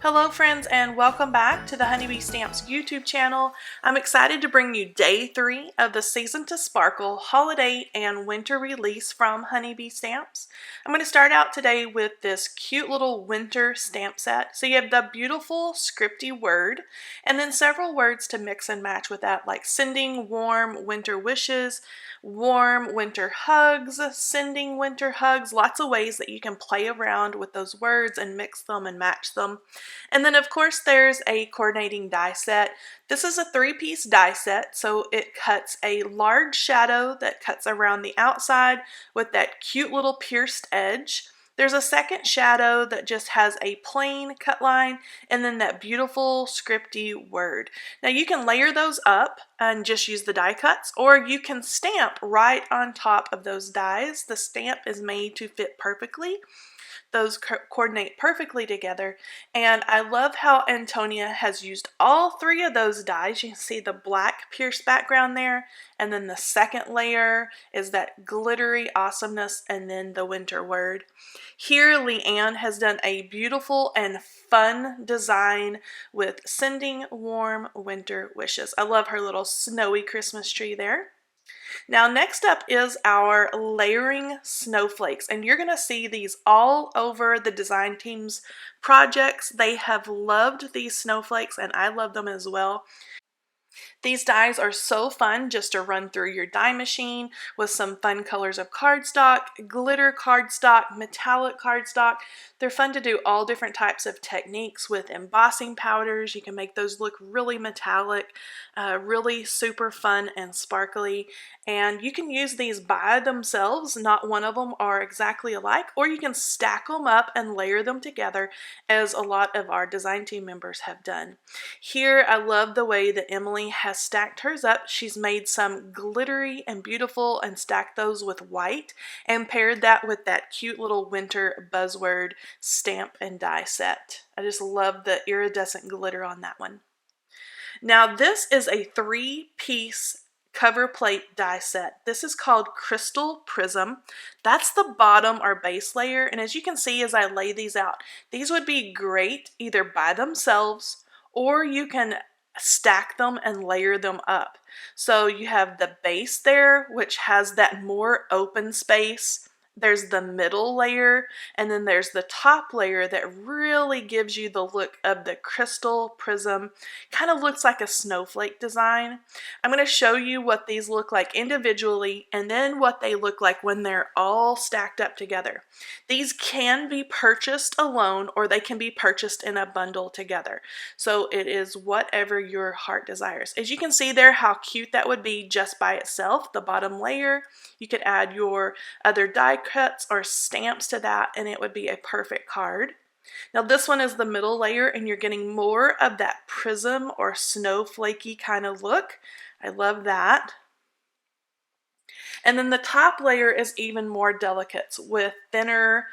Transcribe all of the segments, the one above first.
Hello friends, and welcome back to the Honeybee Stamps YouTube channel. I'm excited to bring you day 3 of the Season to Sparkle holiday and winter release from Honeybee Stamps. I'm going to start out today with this cute little winter stamp set. So you have the beautiful scripty word and then several words to mix and match with that, like sending warm winter wishes, warm winter hugs, sending winter hugs, lots of ways that you can play around with those words and mix them and match them. And then of course there's a coordinating die set. This is a 3-piece die set, so it cuts a large shadow that cuts around the outside with that cute little pierced edge. There's a second shadow that just has a plain cut line and then that beautiful scripty word. Now you can layer those up and just use the die cuts, or you can stamp right on top of those dies. The stamp is made to fit perfectly. Those coordinate perfectly together, and I love how Antonia has used all 3 of those dies. You can see the black pierced background there, and then the second layer is that glittery awesomeness, and then the winter word. Here Leanne has done a beautiful and fun design with sending warm winter wishes. I love her little snowy Christmas tree there. Now next up is our layering snowflakes, and you're going to see these all over the design team's projects. They have loved these snowflakes and I love them as well. These dies are so fun just to run through your die machine with some fun colors of cardstock, glitter cardstock, metallic cardstock. They're fun to do all different types of techniques with embossing powders. You can make those look really metallic, really super fun and sparkly. And you can use these by themselves. Not one of them are exactly alike, or you can stack them up and layer them together, as a lot of our design team members have done. Here I love the way that Emily has stacked hers up. She's made some glittery and beautiful and stacked those with white and paired that with that cute little winter buzzword stamp and die set. I just love the iridescent glitter on that one. Now this is a 3-piece cover plate die set. This is called Crystal Prism. That's the bottom or base layer, and as you can see as I lay these out, these would be great either by themselves, or you can stack them and layer them up. So you have the base there, which has that more open space. There's the middle layer, and then there's the top layer that really gives you the look of the crystal prism. Kind of looks like a snowflake design. I'm going to show you what these look like individually and then what they look like when they're all stacked up together. These can be purchased alone, or they can be purchased in a bundle together. So it is whatever your heart desires. As you can see there how cute that would be just by itself, the bottom layer. You could add your other die cuts or stamps to that and it would be a perfect card. Now this one is the middle layer and you're getting more of that prism or snowflakey kind of look. I love that. And then the top layer is even more delicate with thinner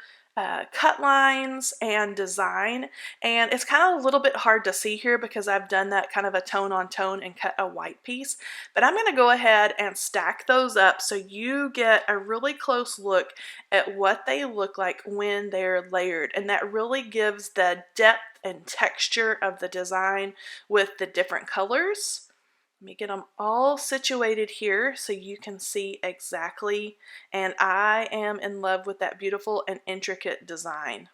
cut lines and design, and it's kind of a little bit hard to see here because I've done that kind of a tone on tone and cut a white piece, but I'm going to go ahead and stack those up so you get a really close look at what they look like when they're layered, and that really gives the depth and texture of the design with the different colors. Let me get them all situated here so you can see exactly, and I am in love with that beautiful and intricate design.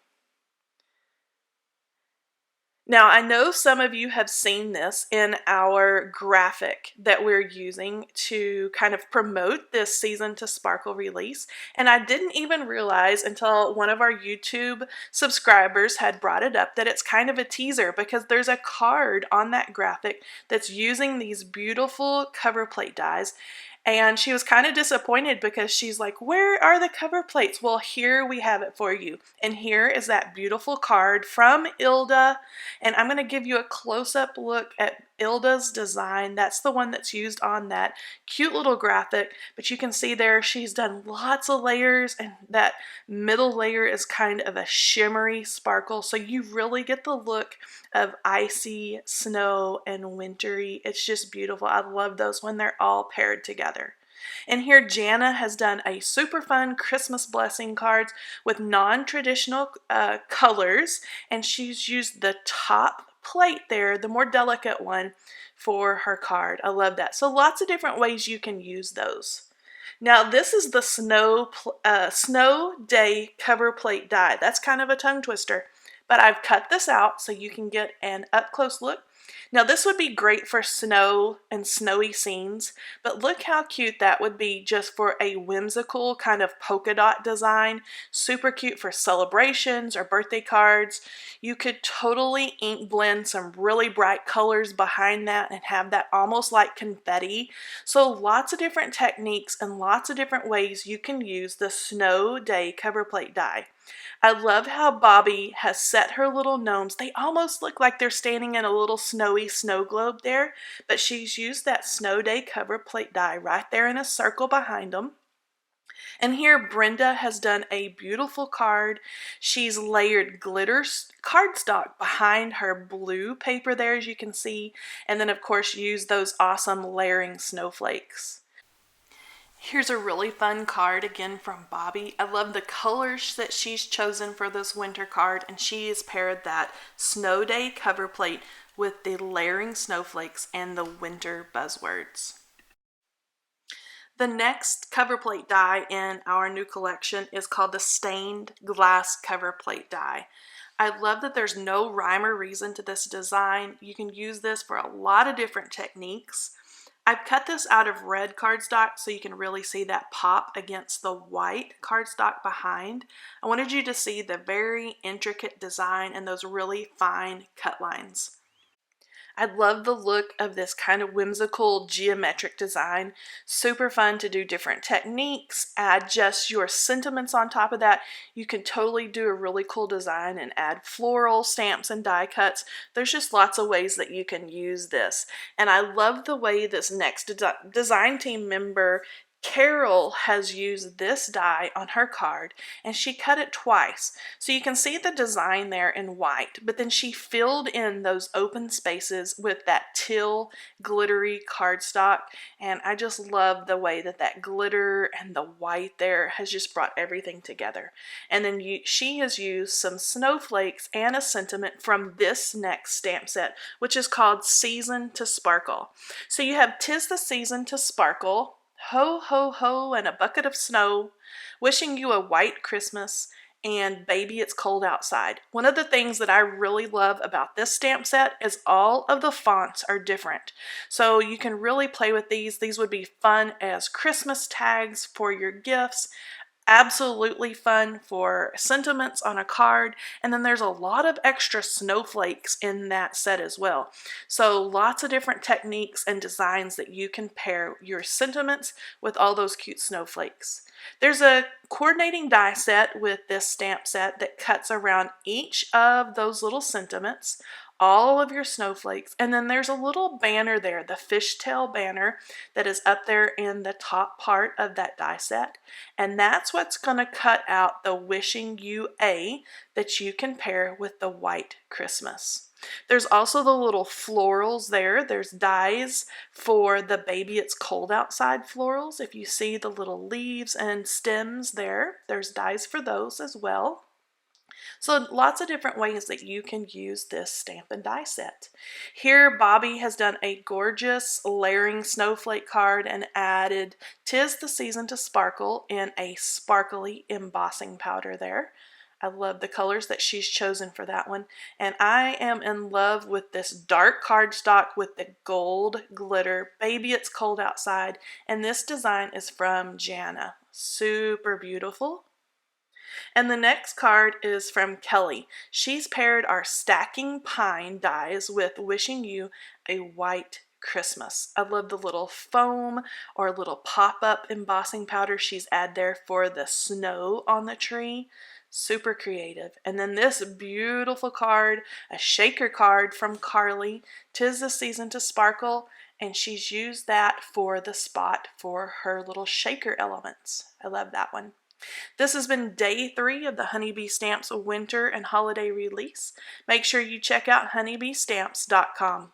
Now I know some of you have seen this in our graphic that we're using to kind of promote this Season to Sparkle release, and I didn't even realize until one of our YouTube subscribers had brought it up that it's kind of a teaser, because there's a card on that graphic that's using these beautiful cover plate dies. And she was kind of disappointed because she's like, where are the cover plates? Well, here we have it for you. And here is that beautiful card from Ilda. And I'm going to give you a close-up look at Ilda's design. That's the one that's used on that cute little graphic. But you can see there she's done lots of layers, and that middle layer is kind of a shimmery sparkle. So you really get the look of icy snow and wintry. It's just beautiful. I love those when they're all paired together. And here Jana has done a super fun Christmas blessing cards with non-traditional colors, and she's used the top plate there, the more delicate one, for her card. I love that. So lots of different ways you can use those. Now this is the Snow Day Cover Plate Die. That's kind of a tongue twister, but I've cut this out so you can get an up-close look. Now this would be great for snow and snowy scenes, but look how cute that would be just for a whimsical kind of polka dot design. Super cute for celebrations or birthday cards. You could totally ink blend some really bright colors behind that and have that almost like confetti. So lots of different techniques and lots of different ways you can use the Snow Day Cover Plate Die. I love how Bobby has set her little gnomes. They almost look like they're standing in a little snowy snow globe there, but she's used that Snow Day Cover Plate Die right there in a circle behind them. And here Brenda has done a beautiful card. She's layered glitter cardstock behind her blue paper there, as you can see, and then of course used those awesome layering snowflakes. Here's a really fun card again from Bobby. I love the colors that she's chosen for this winter card, and she has paired that Snow Day cover plate with the layering snowflakes and the winter buzzwords. The next cover plate die in our new collection is called the Stained Glass Cover Plate Die. I love that there's no rhyme or reason to this design. You can use this for a lot of different techniques. I've cut this out of red cardstock so you can really see that pop against the white cardstock behind. I wanted you to see the very intricate design and those really fine cut lines. I love the look of this kind of whimsical geometric design. Super fun to do different techniques, add just your sentiments on top of that. You can totally do a really cool design and add floral stamps and die cuts. There's just lots of ways that you can use this. And I love the way this next design team member Carol has used this die on her card, and she cut it twice. So you can see the design there in white, but then she filled in those open spaces with that teal glittery cardstock, and I just love the way that that glitter and the white there has just brought everything together. And then she has used some snowflakes and a sentiment from this next stamp set, which is called Season to Sparkle. So you have 'Tis the Season to Sparkle, Ho, ho, ho, and a bucket of snow, wishing you a white Christmas, and baby, it's cold outside. One of the things that I really love about this stamp set is all of the fonts are different. So you can really play with these. These would be fun as Christmas tags for your gifts. Absolutely fun for sentiments on a card, and then there's a lot of extra snowflakes in that set as well. So lots of different techniques and designs that you can pair your sentiments with all those cute snowflakes. There's a coordinating die set with this stamp set that cuts around each of those little sentiments, all of your snowflakes, and then there's a little banner there, the fishtail banner that is up there in the top part of that die set, and that's what's going to cut out the wishing you a that you can pair with the white Christmas. There's also the little florals there. There's dies for the baby it's cold outside florals. If you see the little leaves and stems there, there's dies for those as well. So lots of different ways that you can use this stamp and die set. Here Bobby has done a gorgeous layering snowflake card and added 'Tis the Season to Sparkle in a sparkly embossing powder there. I love the colors that she's chosen for that one. And I am in love with this dark cardstock with the gold glitter. Baby, it's cold outside. And this design is from Jana. Super beautiful. And the next card is from Kelly. She's paired our Stacking Pine dies with Wishing You a White Christmas. I love the little foam or little pop-up embossing powder she's added there for the snow on the tree. Super creative. And then this beautiful card, a shaker card from Carly, 'Tis the Season to Sparkle, and she's used that for the spot for her little shaker elements. I love that one. This has been day 3 of the Honeybee Stamps winter and holiday release. Make sure you check out honeybeestamps.com.